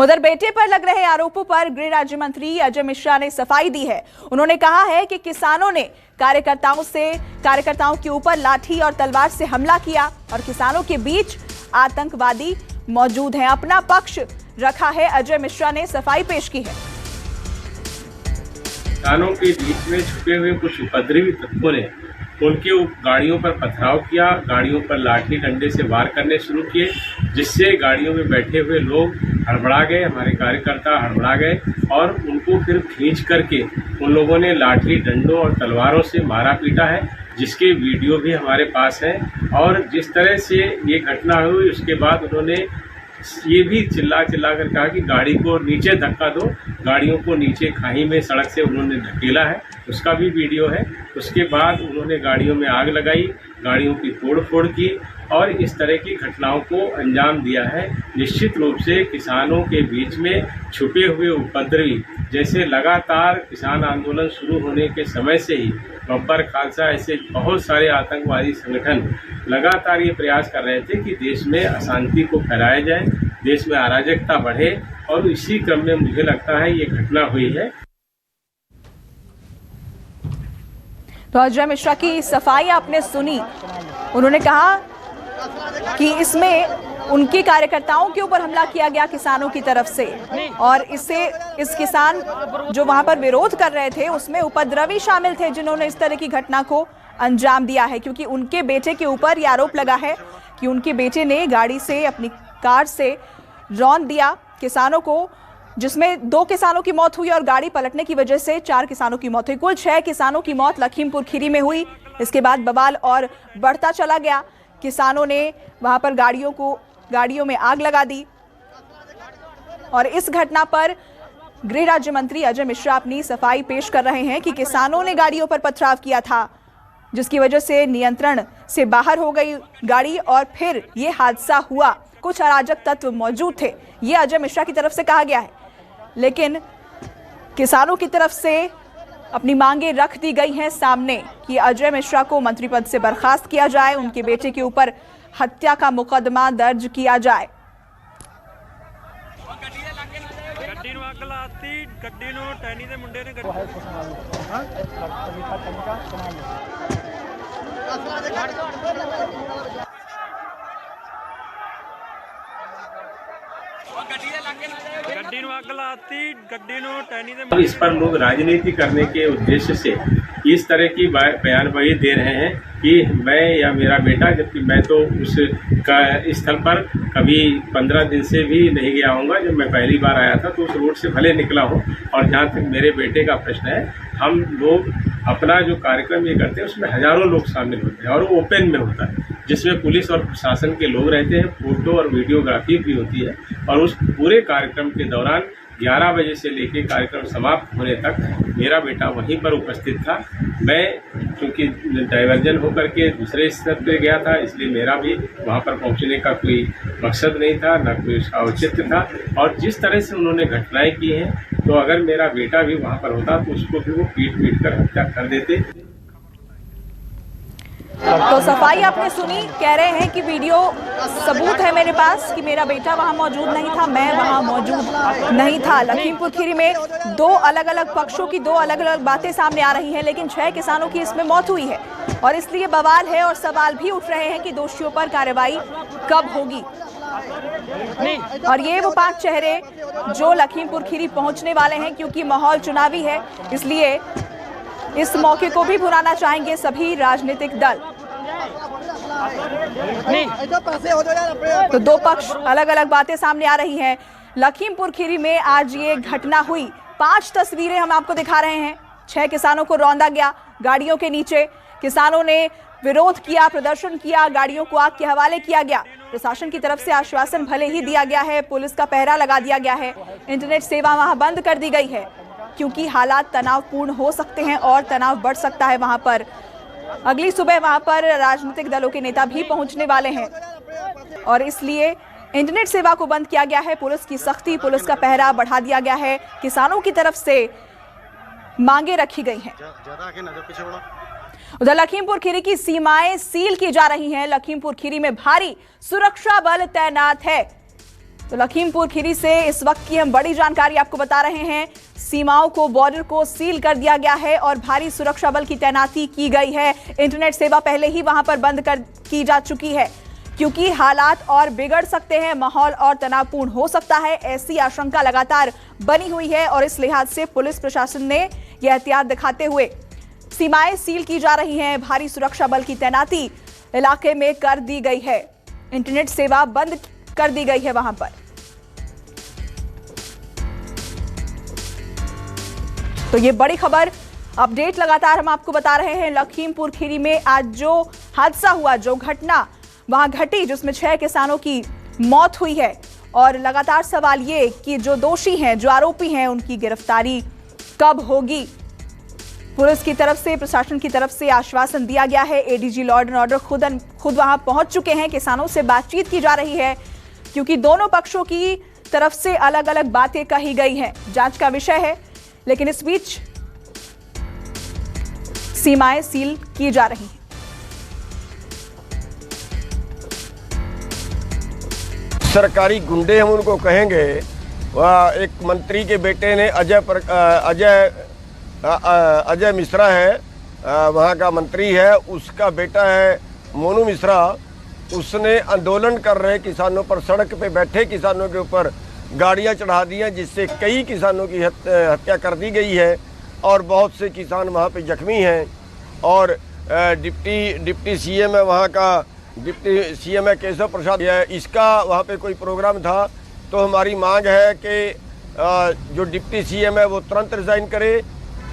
उधर बेटे पर लग रहे आरोपों पर गृह राज्य मंत्री अजय मिश्रा ने सफाई दी है। उन्होंने कहा है कि किसानों ने कार्यकर्ताओं के ऊपर लाठी और तलवार से हमला किया और किसानों के बीच आतंकवादी मौजूद हैं। अपना पक्ष रखा है अजय मिश्रा ने, सफाई पेश की है। किसानों के बीच में छुपे हुए कुछ उपद्रवी तत्वों ने उनके गाड़ियों पर पथराव किया, गाड़ियों पर लाठी डंडे से वार करने शुरू किए, जिससे गाड़ियों में बैठे हुए लोग हड़बड़ा गए, हमारे कार्यकर्ता हड़बड़ा गए और उनको फिर खींच करके उन लोगों ने लाठी डंडों और तलवारों से मारा पीटा है, जिसके वीडियो भी हमारे पास है। और जिस तरह से ये घटना हुई उसके बाद उन्होंने ये भी चिल्ला कर कहा कि गाड़ी को नीचे धक्का दो, गाड़ियों को नीचे खाई में सड़क से उन्होंने धकेला है, उसका भी वीडियो है। उसके बाद उन्होंने गाड़ियों में आग लगाई, गाड़ियों की तोड़-फोड़ की और इस तरह की घटनाओं को अंजाम दिया है। निश्चित रूप से किसानों के बीच में छुपे हुए उपद्रवी, जैसे लगातार किसान आंदोलन शुरू होने के समय से ही बब्बर खालसा ऐसे बहुत सारे आतंकवादी संगठन लगातार ये प्रयास कर रहे थे कि देश में अशांति को फैलाया जाए, देश में अराजकता बढ़े, और इसी क्रम में मुझे लगता है ये घटना हुई है। तो अजय मिश्रा की सफाई आपने सुनी। उन्होंने कहा कि इसमें उनके कार्यकर्ताओं के ऊपर हमला किया गया किसानों की तरफ से, और इस किसान जो वहां पर विरोध कर रहे थे उसमें उपद्रवी शामिल थे जिन्होंने इस तरह की घटना को अंजाम दिया है, क्योंकि उनके बेटे के ऊपर यह आरोप लगा है कि उनके बेटे ने गाड़ी से, अपनी कार से रौंद दिया किसानों को, जिसमें 2 किसानों की मौत हुई और गाड़ी पलटने की वजह से 4 किसानों की मौत हुई। कुल 6 किसानों की मौत लखीमपुर खीरी में हुई। इसके बाद बवाल और बढ़ता चला गया। किसानों ने वहां पर गाड़ियों में आग लगा दी और इस घटना पर गृह राज्य मंत्री अजय मिश्रा अपनी सफाई पेश कर रहे हैं कि किसानों ने गाड़ियों पर पथराव किया था, जिसकी वजह से नियंत्रण से बाहर हो गई गाड़ी और फिर ये हादसा हुआ। कुछ अराजक तत्व मौजूद थे, ये अजय मिश्रा की तरफ से कहा गया है, लेकिन किसानों की तरफ से अपनी मांगे रख दी गई हैं सामने कि अजय मिश्रा को मंत्री पद से बर्खास्त किया जाए, उनके बेटे के ऊपर हत्या का मुकदमा दर्ज किया जाए। इस पर लोग राजनीति करने के उद्देश्य से इस तरह की बयानबाजी दे रहे हैं कि मैं या मेरा बेटा, जबकि मैं तो उस स्थल पर कभी 15 दिन से भी नहीं गया हूँगा। जब मैं पहली बार आया था तो उस रोड से भले निकला हूँ। और जहाँ तक मेरे बेटे का प्रश्न है, हम लोग अपना जो कार्यक्रम ये करते हैं उसमें हजारों लोग शामिल होते हैं और वो ओपन में होता है, जिसमें पुलिस और प्रशासन के लोग रहते हैं, फोटो और वीडियोग्राफी भी होती है। और उस पूरे कार्यक्रम के दौरान 11 बजे से लेकर कार्यक्रम समाप्त होने तक मेरा बेटा वहीं पर उपस्थित था। मैं क्योंकि डाइवर्जन होकर के दूसरे स्तर पे गया था, इसलिए मेरा भी वहाँ पर पहुँचने का कोई मकसद नहीं था, न कोई उसका औचित्य था। और जिस तरह से उन्होंने घटनाएं की हैं, तो अगर मेरा बेटा भी वहाँ पर होता तो उसको भी वो पीट कर हत्या कर देते। तो सफाई आपने सुनी, कह रहे हैं कि वीडियो सबूत है मेरे पास कि मेरा बेटा वहां मौजूद नहीं था, मैं वहां मौजूद नहीं था। लखीमपुर खीरी में 2 अलग अलग पक्षों की 2 अलग अलग बातें सामने आ रही हैं, लेकिन 6 किसानों की इसमें मौत हुई है और इसलिए बवाल है और सवाल भी उठ रहे हैं कि दोषियों पर कार्रवाई कब होगी। और ये वो 5 चेहरे जो लखीमपुर खीरी पहुंचने वाले हैं, क्योंकि माहौल चुनावी है, इसलिए इस मौके को भी भुनाना चाहेंगे सभी राजनीतिक दल। तो 2 पक्ष, अलग अलग बातें सामने आ रही हैं। लखीमपुर खीरी में आज ये घटना हुई। 5 तस्वीरें हम आपको दिखा रहे हैं। 6 किसानों को रौंदा गया गाड़ियों के नीचे, किसानों ने विरोध किया, प्रदर्शन किया, गाड़ियों को आग के हवाले किया गया। प्रशासन की तरफ से आश्वासन भले ही दिया गया है, पुलिस का पहरा लगा दिया गया है, इंटरनेट सेवा वहां बंद कर दी गई है, क्योंकि हालात तनावपूर्ण हो सकते हैं और तनाव बढ़ सकता है वहां पर। अगली सुबह वहां पर राजनीतिक दलों के नेता भी पहुंचने वाले हैं और इसलिए इंटरनेट सेवा को बंद किया गया है। पुलिस की सख्ती, पुलिस का पहरा बढ़ा दिया गया है। किसानों की तरफ से मांगे रखी गई हैं। उधर लखीमपुर खीरी की सीमाएं सील की जा रही हैं। लखीमपुर खीरी में भारी सुरक्षा बल तैनात है। तो लखीमपुर खीरी से इस वक्त की हम बड़ी जानकारी आपको बता रहे हैं। सीमाओं को, बॉर्डर को सील कर दिया गया है और भारी सुरक्षा बल की तैनाती की गई है। इंटरनेट सेवा पहले ही वहां पर बंद की जा चुकी है क्योंकि हालात और बिगड़ सकते हैं, माहौल और तनावपूर्ण हो सकता है, ऐसी आशंका लगातार बनी हुई है और इस लिहाज से पुलिस प्रशासन ने यह एहतियात दिखाते हुए सीमाएं सील की जा रही हैं। भारी सुरक्षा बल की तैनाती इलाके में कर दी गई है। इंटरनेट सेवा बंद कर दी गई है वहां पर। तो ये बड़ी खबर, अपडेट लगातार हम आपको बता रहे हैं। लखीमपुर खीरी में आज जो हादसा हुआ, जो घटना वहां घटी, जिसमें 6 किसानों की मौत हुई है और लगातार सवाल ये कि जो दोषी हैं, जो आरोपी हैं, उनकी गिरफ्तारी कब होगी। पुलिस की तरफ से, प्रशासन की तरफ से आश्वासन दिया गया है। एडीजी लॉ एंड ऑर्डर खुद वहां पहुंच चुके हैं। किसानों से बातचीत की जा रही है क्योंकि दोनों पक्षों की तरफ से अलग अलग बातें कही गई हैं। जांच का विषय है, लेकिन इस बीच सीमाएं सील की जा रही हैं। सरकारी गुंडे हम उनको कहेंगे। एक मंत्री के बेटे ने अजय मिश्रा है, वहाँ का मंत्री है, उसका बेटा है मोनू मिश्रा। उसने आंदोलन कर रहे किसानों पर, सड़क पे बैठे किसानों के ऊपर गाड़ियाँ चढ़ा दी हैं, जिससे कई किसानों की हत्या कर दी गई है और बहुत से किसान वहाँ पे जख्मी हैं। और डिप्टी सीएम है वहाँ का, डिप्टी सीएम है केशव प्रसाद, इसका वहाँ पे कोई प्रोग्राम था। तो हमारी मांग है कि जो डिप्टी सीएम है वो तुरंत रिजाइन करे।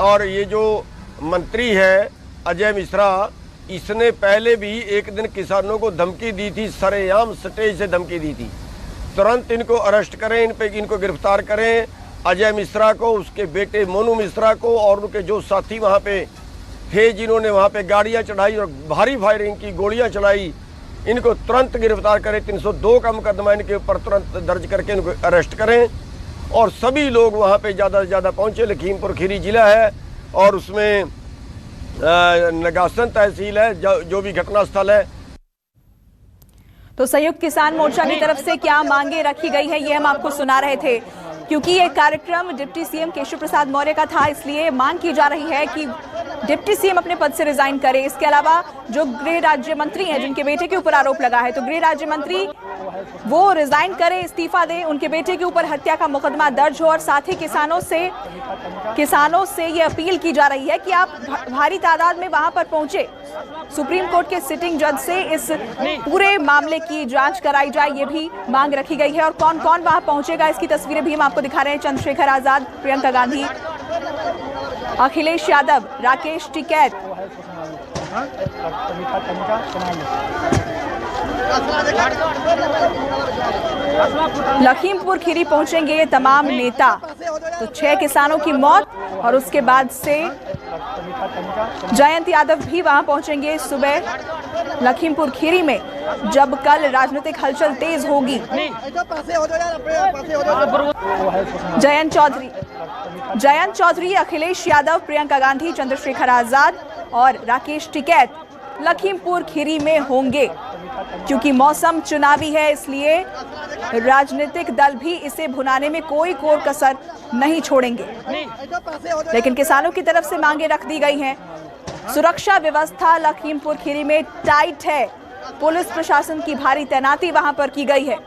और ये जो मंत्री है अजय मिश्रा, इसने पहले भी एक दिन किसानों को धमकी दी थी, सरेआम स्टेज से धमकी दी थी। तुरंत इनको अरेस्ट करें, इनको गिरफ्तार करें। अजय मिश्रा को, उसके बेटे मोनू मिश्रा को और उनके जो साथी वहाँ पे थे, जिन्होंने वहाँ पे गाड़ियाँ चढ़ाई और भारी फायरिंग की, गोलियाँ चलाई, इनको तुरंत गिरफ्तार करें। 302 का मुकदमा इनके ऊपर तुरंत दर्ज करके इनको अरेस्ट करें। और सभी लोग वहाँ पे ज़्यादा से ज़्यादा पहुँचे। लखीमपुर खीरी जिला है और उसमें नगासन तहसील है, जो भी घटना स्थल है। तो संयुक्त किसान मोर्चा की तरफ से क्या मांगे रखी गई है, ये हम आपको सुना रहे थे। क्योंकि ये कार्यक्रम डिप्टी सीएम केशव प्रसाद मौर्य का था, इसलिए मांग की जा रही है कि डिप्टी सीएम अपने पद से रिजाइन करे। इसके अलावा जो गृह राज्य मंत्री हैं, जिनके बेटे के ऊपर आरोप लगा है, तो गृह राज्य मंत्री वो रिजाइन करे, इस्तीफा दे, उनके बेटे के ऊपर हत्या का मुकदमा दर्ज हो। और साथ ही किसानों से ये अपील की जा रही है कि आप भारी तादाद में वहां पर पहुंचे, सुप्रीम कोर्ट के सिटिंग जज से इस पूरे मामले की जांच कराई जाए, ये भी मांग रखी गई है। और कौन कौन वहां पहुंचेगा, इसकी तस्वीरें भी हम आपको दिखा रहे हैं। चंद्रशेखर आजाद, प्रियंका गांधी, अखिलेश यादव, राकेश टिकैत, लखीमपुर खीरी पहुंचेंगे ये तमाम नेता। तो 6 किसानों की मौत और उसके बाद से जयंत यादव भी वहां पहुंचेंगे सुबह लखीमपुर खीरी में, जब कल राजनीतिक हलचल तेज होगी। जयंत चौधरी, अखिलेश यादव, प्रियंका गांधी, चंद्रशेखर आजाद और राकेश टिकैत लखीमपुर खीरी में होंगे। क्योंकि मौसम चुनावी है, इसलिए राजनीतिक दल भी इसे भुनाने में कोई कोर कसर नहीं छोड़ेंगे। लेकिन किसानों की तरफ से मांगे रख दी गई हैं। सुरक्षा व्यवस्था लखीमपुर खीरी में टाइट है। पुलिस प्रशासन की भारी तैनाती वहां पर की गई है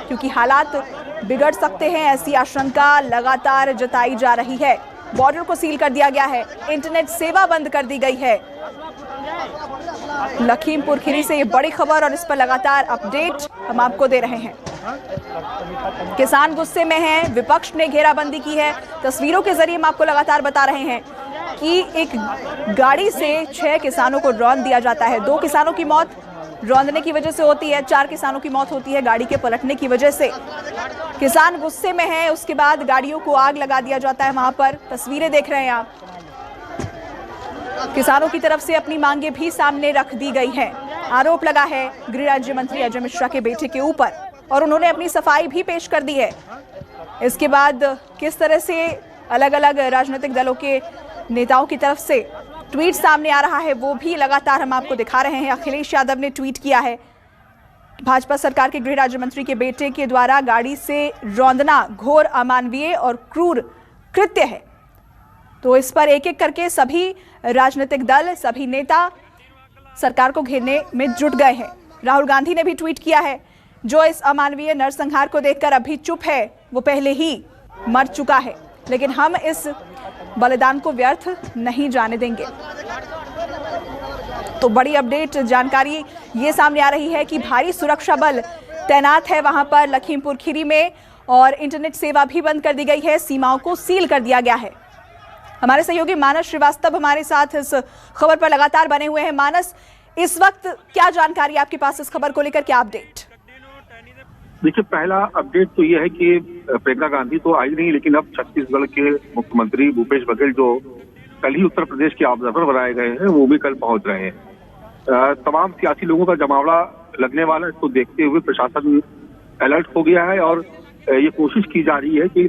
क्योंकि हालात बिगड़ सकते हैं, ऐसी आशंका लगातार जताई जा रही है। बॉर्डर को सील कर दिया गया है, इंटरनेट सेवा बंद कर दी गई है। लखीमपुर खीरी से ये बड़ी खबर और इस पर लगातार अपडेट हम आपको दे रहे हैं। किसान गुस्से में हैं, विपक्ष ने घेराबंदी की है। तस्वीरों के जरिए हम आपको लगातार बता रहे हैं कि एक गाड़ी से 6 किसानों को रौंद दिया जाता है। 2 किसानों की मौत रौंदने की वजह से होती है, 4 किसानों की मौत होती है गाड़ी के पलटने की वजह से। किसान गुस्से में है, उसके बाद गाड़ियों को आग लगा दिया जाता है। वहां पर तस्वीरें देख रहे हैं आप। किसानों की तरफ से अपनी मांगे भी सामने रख दी गई हैं। आरोप लगा है गृह राज्य मंत्री अजय मिश्रा के बेटे के ऊपर और उन्होंने अपनी सफाई भी पेश कर दी है। इसके बाद किस तरह से अलग अलग राजनीतिक दलों के नेताओं की तरफ से ट्वीट सामने आ रहा है, वो भी लगातार हम आपको दिखा रहे हैं। अखिलेश यादव ने ट्वीट किया है भाजपा सरकार के गृह राज्य मंत्री के बेटे के द्वारा गाड़ी से रौंदना घोर अमानवीय और क्रूर कृत्य है। तो इस पर एक एक करके सभी राजनीतिक दल, सभी नेता सरकार को घेरने में जुट गए हैं। राहुल गांधी ने भी ट्वीट किया है, जो इस अमानवीय नरसंहार को देखकर अभी चुप है वो पहले ही मर चुका है, लेकिन हम इस बलिदान को व्यर्थ नहीं जाने देंगे। तो बड़ी अपडेट जानकारी ये सामने आ रही है कि भारी सुरक्षा बल तैनात है वहां पर लखीमपुर खीरी में, और इंटरनेट सेवा भी बंद कर दी गई है, सीमाओं को सील कर दिया गया है। हमारे सहयोगी मानस श्रीवास्तव हमारे साथ इस खबर पर लगातार बने हुए हैं। मानस, इस वक्त क्या जानकारी आपके पास इस खबर को लेकर, क्या अपडेट? देखिए, पहला अपडेट तो यह है कि प्रियंका गांधी तो आई नहीं, लेकिन अब छत्तीसगढ़ के मुख्यमंत्री भूपेश बघेल, जो कल ही उत्तर प्रदेश के ऑब्जर्वर बनाए गए हैं, वो भी कल पहुंच रहे हैं। तमाम सियासी लोगों का जमावड़ा लगने वाला, इसको देखते हुए प्रशासन अलर्ट हो गया है और ये कोशिश की जा रही है कि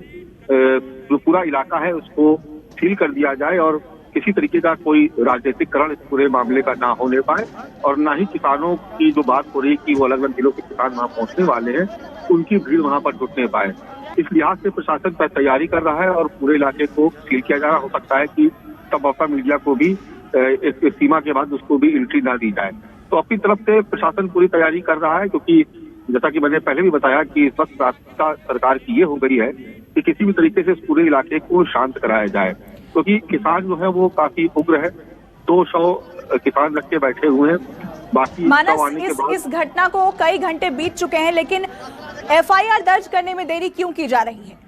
जो पूरा इलाका है उसको सील कर दिया जाए और किसी तरीके का कोई राजनीतिकरण इस पूरे मामले का ना होने पाए, और ना ही किसानों की जो बात हो रही है कि वो अलग अलग जिलों के किसान वहां पहुंचने वाले हैं, उनकी भीड़ वहां पर जुटने पाए। इस लिहाज से प्रशासन पर तैयारी कर रहा है और पूरे इलाके को सील किया जा रहा। हो सकता है कि संभवतः मीडिया को भी इस सीमा के बाद उसको भी एंट्री ना दी जाए। तो अपनी तरफ से प्रशासन पूरी तैयारी कर रहा है, क्योंकि जैसा कि मैंने पहले भी बताया कि इस वक्त प्राथमिकता सरकार की ये हो गई है कि किसी भी तरीके से इस पूरे इलाके को शांत कराया जाए, क्योंकि किसान जो है वो काफी उग्र है। 200 किसान रख के बैठे हुए हैं। बाकी मानस, इस घटना को कई घंटे बीत चुके हैं, लेकिन एफआईआर दर्ज करने में देरी क्यों की जा रही है?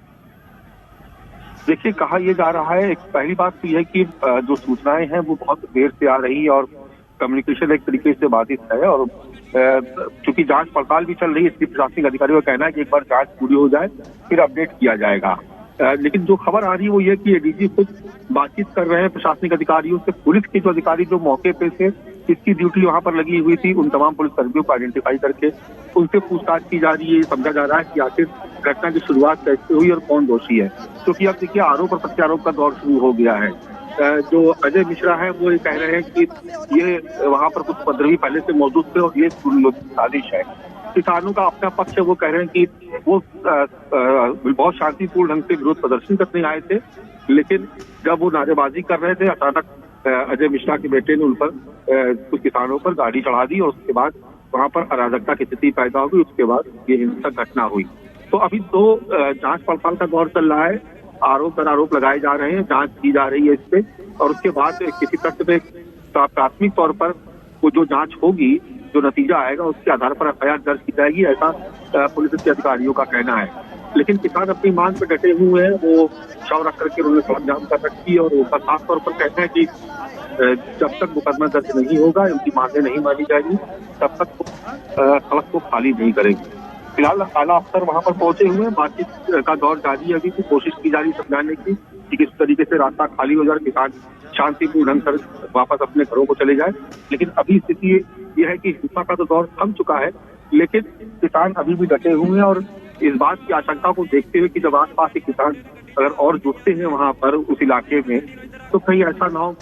देखिए, कहा यह जा रहा है, पहली बात तो यह है कि जो सूचनाएं हैं वो बहुत देर से आ रही है और कम्युनिकेशन एक तरीके से बाधित है, और चूंकि जांच पड़ताल भी चल रही है, इसलिए प्रशासनिक अधिकारियों का कहना है कि एक बार जांच पूरी हो जाए फिर अपडेट किया जाएगा। लेकिन जो खबर आ रही है वो ये कि एडीजी खुद बातचीत कर रहे हैं प्रशासनिक अधिकारियों से। पुलिस के जो अधिकारी जो मौके पे से किसकी ड्यूटी वहां पर लगी हुई थी, उन तमाम पुलिसकर्मियों को आइडेंटिफाई करके उनसे पूछताछ की जा रही है। समझा जा रहा है कि आखिर घटना की शुरुआत कैसे हुई और कौन दोषी है, क्योंकि अब देखिए आरोप और प्रत्यारोप का दौर शुरू हो गया है। जो अजय मिश्रा है वो ये कह रहे हैं कि ये वहां पर कुछ उपद्रवी पहले से मौजूद थे और ये साजिश है। किसानों का अपना पक्ष है, वो कह रहे हैं कि वो बहुत शांतिपूर्ण ढंग से विरोध प्रदर्शन करने आए थे, लेकिन जब वो नारेबाजी कर रहे थे अचानक अजय मिश्रा के बेटे ने उन पर कुछ किसानों पर गाड़ी चढ़ा दी और उसके बाद वहां पर अराजकता की स्थिति पैदा हो गई। उसके बाद ये हिंसक घटना हुई। तो अभी तो जांच पड़ताल का दौर चल रहा है, आरोप पर आरोप लगाए जा रहे हैं, जांच की जा रही है इस पे, और उसके बाद किसी तथ्य पे प्राथमिक तौर पर वो जो जांच होगी, जो नतीजा आएगा उसके आधार पर एफआईआर दर्ज की जाएगी, ऐसा पुलिस के अधिकारियों का कहना है। लेकिन किसान अपनी मांग पे डटे हुए हैं, वो शव रख करके उन्होंने सरंजाम कर रखी है और उनका साफ तौर पर कहना है कि जब तक मुकदमा दर्ज नहीं होगा, उनकी मांगें नहीं मानी जाएगी, तब तक सड़क को खाली नहीं करेंगे। फिलहाल आला अफसर वहां पर पहुंचे हुए हैं, बातचीत का दौर जारी है। अभी की कोशिश की जा रही है समझाने की कि किस तरीके से रास्ता खाली हो जाए, किसान शांतिपूर्ण ढंग से वापस अपने घरों को चले जाए। लेकिन अभी स्थिति यह है कि हिंसा का तो दौर थम चुका है, लेकिन किसान अभी भी डटे हुए हैं और इस बात की आशंका को देखते हुए कि जब आसपास के किसान अगर और जुटते हैं वहां पर उस इलाके में, तो कहीं ऐसा ना हो।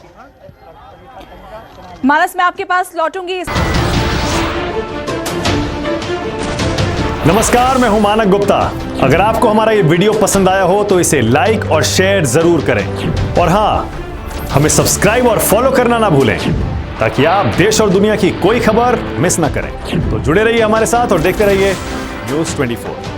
मानस, मैं आपके पास लौटूंगी। नमस्कार, मैं हूं मानक गुप्ता। अगर आपको हमारा ये वीडियो पसंद आया हो तो इसे लाइक और शेयर जरूर करें, और हाँ, हमें सब्सक्राइब और फॉलो करना ना भूलें ताकि आप देश और दुनिया की कोई खबर मिस ना करें। तो जुड़े रहिए हमारे साथ और देखते रहिए News 24।